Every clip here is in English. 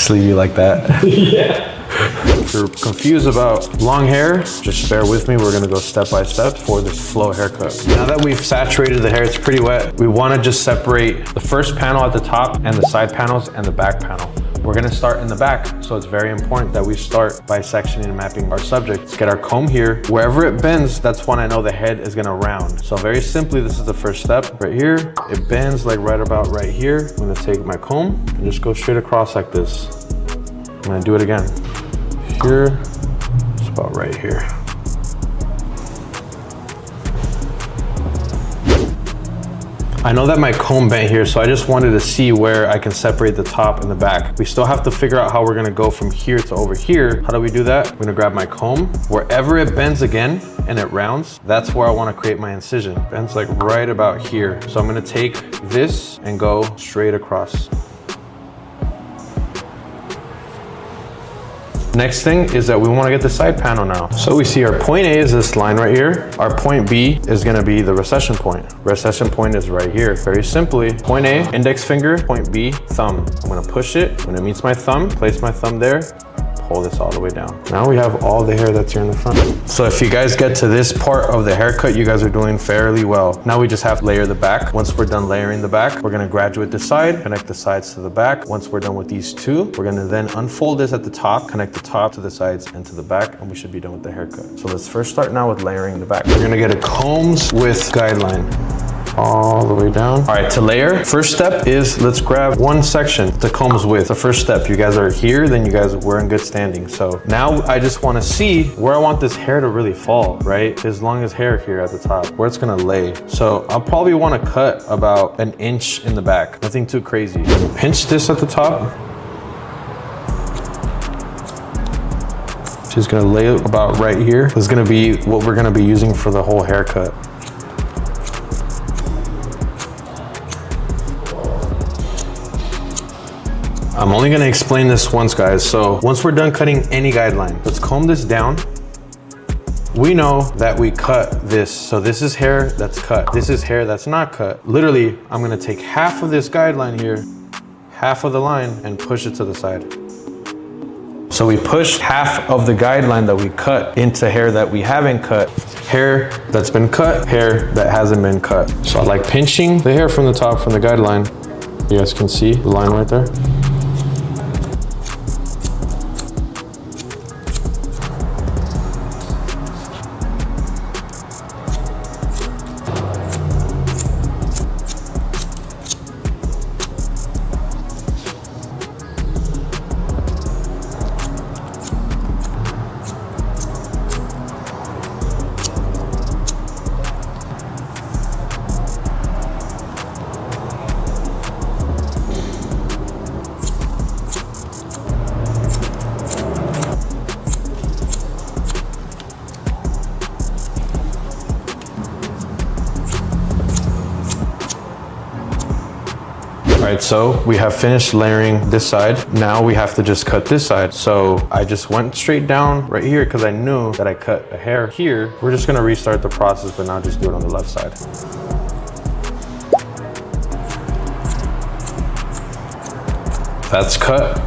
Just leave you like that. Yeah. If you're confused about long hair, just bear with me. We're gonna go step by step for this flow haircut. Now that we've saturated the hair, it's pretty wet. We wanna just separate the first panel at the top and the side panels and the back panel. We're gonna start in the back, so it's very important that we start by sectioning and mapping our subject. Let's get our comb here. Wherever it bends, that's when I know the head is gonna round. So very simply, this is the first step. Right here, it bends like right about right here. I'm gonna take my comb and just go straight across like this. I'm gonna do it again. Here, it's about right here. I know that my comb bent here, so I just wanted to see where I can separate the top and the back. We still have to figure out how we're gonna go from here to over here. How do we do that? I'm gonna grab my comb. Wherever it bends again and it rounds, that's where I wanna create my incision. It bends like right about here. So I'm gonna take this and go straight across. Next thing is that we want to get the side panel now. So we see our point A is this line right here. Our point B is going to be the recession point. Recession point is right here. Very simply, point A, index finger, point B, thumb. I'm going to push it. When it meets my thumb, place my thumb there. Pull this all the way down. Now we have all the hair that's here in the front. So if you guys get to this part of the haircut, you guys are doing fairly well. Now we just have to layer the back. Once we're done layering the back, we're gonna graduate the side, connect the sides to the back. Once we're done with these two, we're gonna then unfold this at the top, connect the top to the sides and to the back, and we should be done with the haircut. So let's first start now with layering the back. We're gonna get a combs width guideline. All the way down. All right, to layer, first step is let's grab one section to combs width. The first step, you guys are here, then we're in good standing. So now I just wanna see where I want this hair to really fall, right? As long as hair here at the top, where it's gonna lay. So I'll probably wanna cut about 1 inch in the back, nothing too crazy. Pinch this at the top. She's gonna lay it about right here. This is gonna be what we're gonna be using for the whole haircut. I'm only gonna explain this once, guys. So once we're done cutting any guideline, let's comb this down. We know that we cut this. So this is hair that's cut. This is hair that's not cut. Literally, I'm gonna take half of this guideline here, half of the line, and push it to the side. So we push half of the guideline that we cut into hair that we haven't cut, hair that's been cut, hair that hasn't been cut. So I like pinching the hair from the top from the guideline. You guys can see the line right there. All right, so we have finished layering this side. Now we have to just cut this side. So I just went straight down right here because I knew that I cut a hair here. We're just gonna restart the process, but now just do it on the left side. That's cut.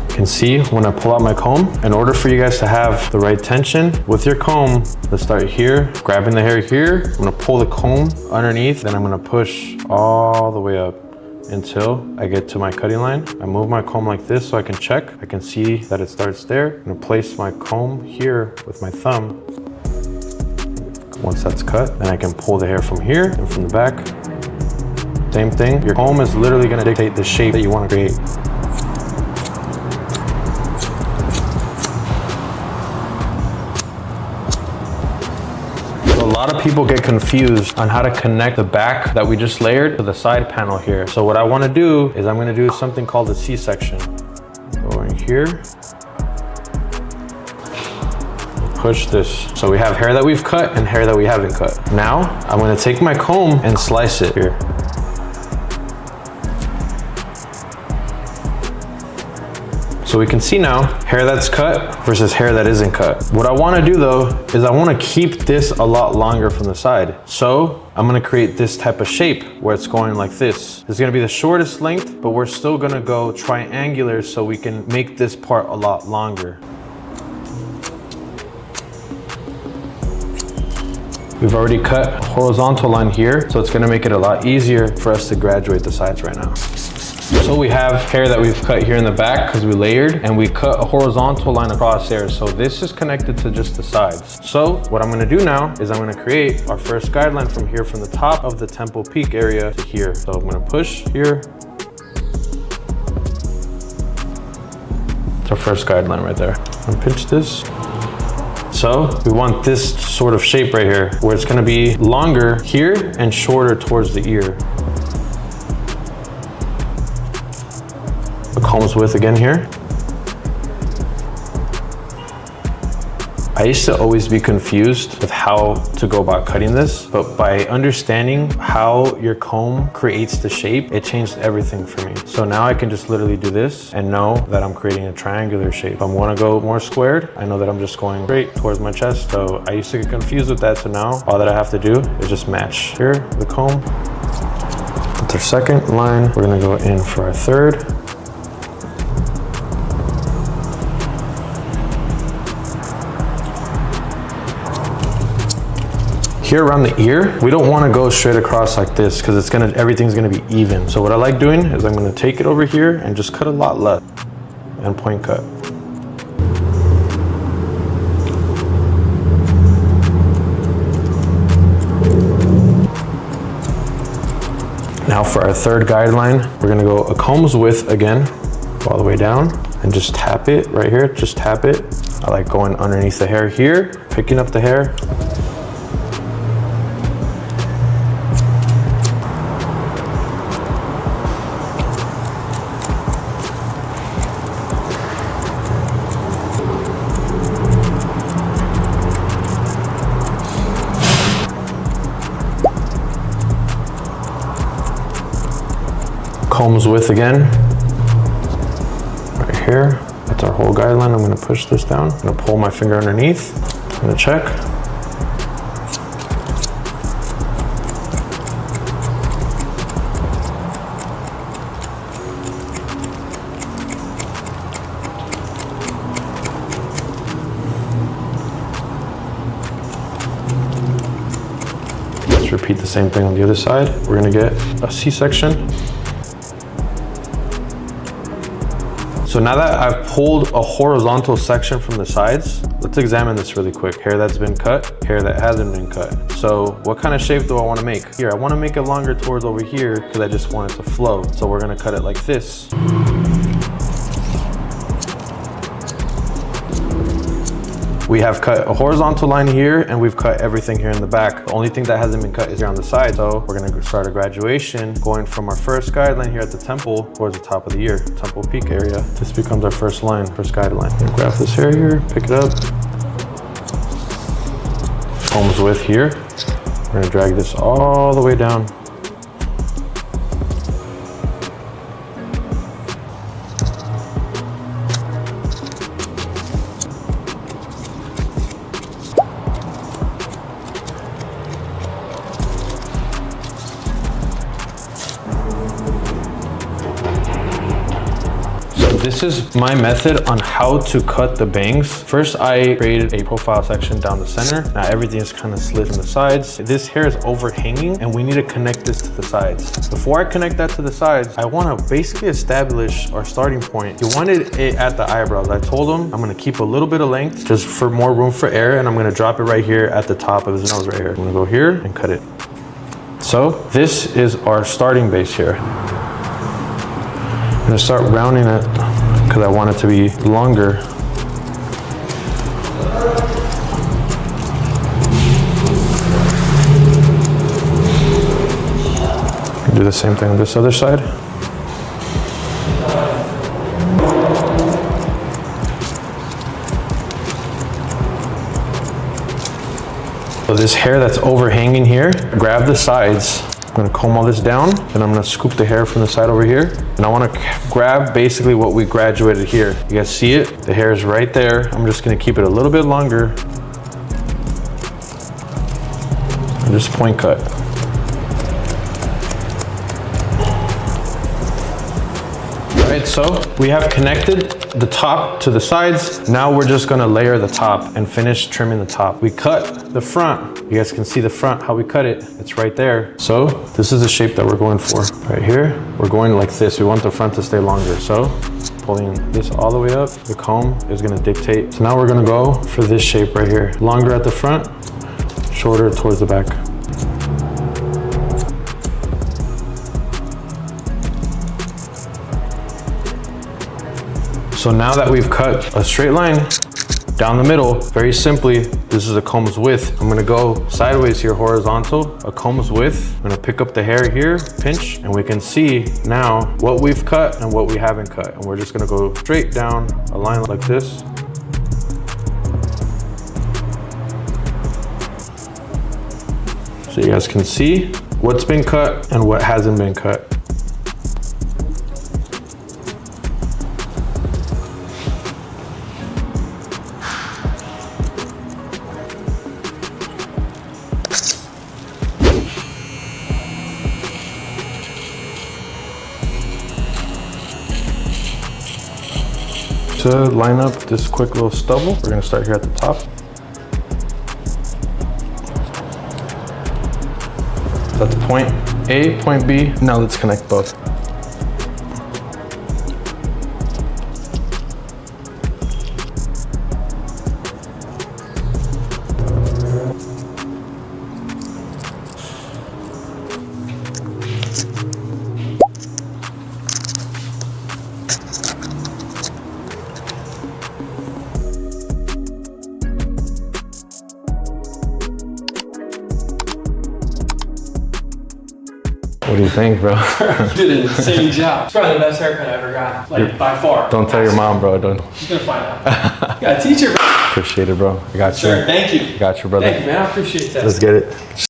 You can see when I pull out my comb, in order for you guys to have the right tension with your comb, let's start here, grabbing the hair here. I'm gonna pull the comb underneath, then I'm gonna push all the way up until I get to my cutting line. I move my comb like this so I can check. I can see that it starts there. I'm gonna place my comb here with my thumb. Once that's cut, then I can pull the hair from here and from the back. Same thing, your comb is literally gonna dictate the shape that you wanna create. A lot of people get confused on how to connect the back that we just layered to the side panel here. So what I want to do is I'm going to do something called a C-section. Go in here. Push this. So we have hair that we've cut and hair that we haven't cut. Now I'm going to take my comb and slice it here. So we can see now hair that's cut versus hair that isn't cut. What I wanna do though, is I wanna keep this a lot longer from the side. So I'm gonna create this type of shape where it's going like this. It's gonna be the shortest length, but we're still gonna go triangular so we can make this part a lot longer. We've already cut a horizontal line here, so it's gonna make it a lot easier for us to graduate the sides right now. So we have hair that we've cut here in the back because we layered, and we cut a horizontal line across there. So this is connected to just the sides. So what I'm gonna do now is I'm gonna create our first guideline from here, from the top of the temple peak area to here. So I'm gonna push here. It's our first guideline right there. And pinch this. So we want this sort of shape right here, where it's gonna be longer here and shorter towards the ear. The comb's width again here. I used to always be confused with how to go about cutting this, but by understanding how your comb creates the shape, it changed everything for me. So now I can just literally do this and know that I'm creating a triangular shape. If I want to go more squared, I know that I'm just going straight towards my chest. So I used to get confused with that. So now all that I have to do is just match here, the comb. That's our second line. We're gonna go in for our third. Here around the ear, we don't want to go straight across like this because everything's gonna be even. So what I like doing is I'm gonna take it over here and just cut a lot less and point cut. Now for our third guideline, we're gonna go a comb's width again, all the way down, and just tap it right here, just tap it. I like going underneath the hair here, picking up the hair. Comb's width again, right here. That's our whole guideline. I'm gonna push this down. I'm gonna pull my finger underneath. I'm gonna check. Let's repeat the same thing on the other side. We're gonna get a C-section. So now that I've pulled a horizontal section from the sides, let's examine this really quick. Hair that's been cut, hair that hasn't been cut. So what kind of shape do I want to make? Here, I want to make it longer towards over here because I just want it to flow. So we're going to cut it like this. We have cut a horizontal line here and we've cut everything here in the back. The only thing that hasn't been cut is here on the side. So we're gonna start a graduation going from our first guideline here at the temple towards the top of the ear, temple peak area. This becomes our first line, first guideline. Grab this hair here, pick it up. Comb's width here. We're gonna drag this all the way down. This is my method on how to cut the bangs. First, I created a profile section down the center. Now everything is kind of slid from the sides. This hair is overhanging and we need to connect this to the sides. Before I connect that to the sides, I want to basically establish our starting point. He wanted it at the eyebrows. I told him I'm going to keep a little bit of length just for more room for air, and I'm going to drop it right here at the top of his nose right here. I'm going to go here and cut it. So this is our starting base here. I'm going to start rounding it because I want it to be longer. Do the same thing on this other side. So this hair that's overhanging here, grab the sides I'm gonna comb all this down, and I'm gonna scoop the hair from the side over here. And I wanna grab basically what we graduated here. You guys see it? The hair is right there. I'm just gonna keep it a little bit longer. And just point cut. All right, so we have connected the top to the sides. Now we're just gonna layer the top and finish trimming the top. We cut the front. You guys can see the front, how we cut it. It's right there. So this is the shape that we're going for. Right here, we're going like this. We want the front to stay longer. So pulling this all the way up, the comb is gonna dictate. So now we're gonna go for this shape right here. Longer at the front, shorter towards the back. So now that we've cut a straight line down the middle, very simply, this is a comb's width. I'm gonna go sideways here, horizontal, a comb's width. I'm gonna pick up the hair here, pinch, and we can see now what we've cut and what we haven't cut. And we're just gonna go straight down a line like this. So you guys can see what's been cut and what hasn't been cut. To line up this quick little stubble, we're gonna start here at the top. So that's point A, point B. Now let's connect both. What do you think, bro? You did an insane job. It's probably the best haircut I ever got, like by far. Don't tell your mom, bro. Don't. She's gonna find out. You gotta teach her, bro. Appreciate it, bro. I got you. Sure, thank you. Got you, brother. Thank you, man. I appreciate that. Let's get it.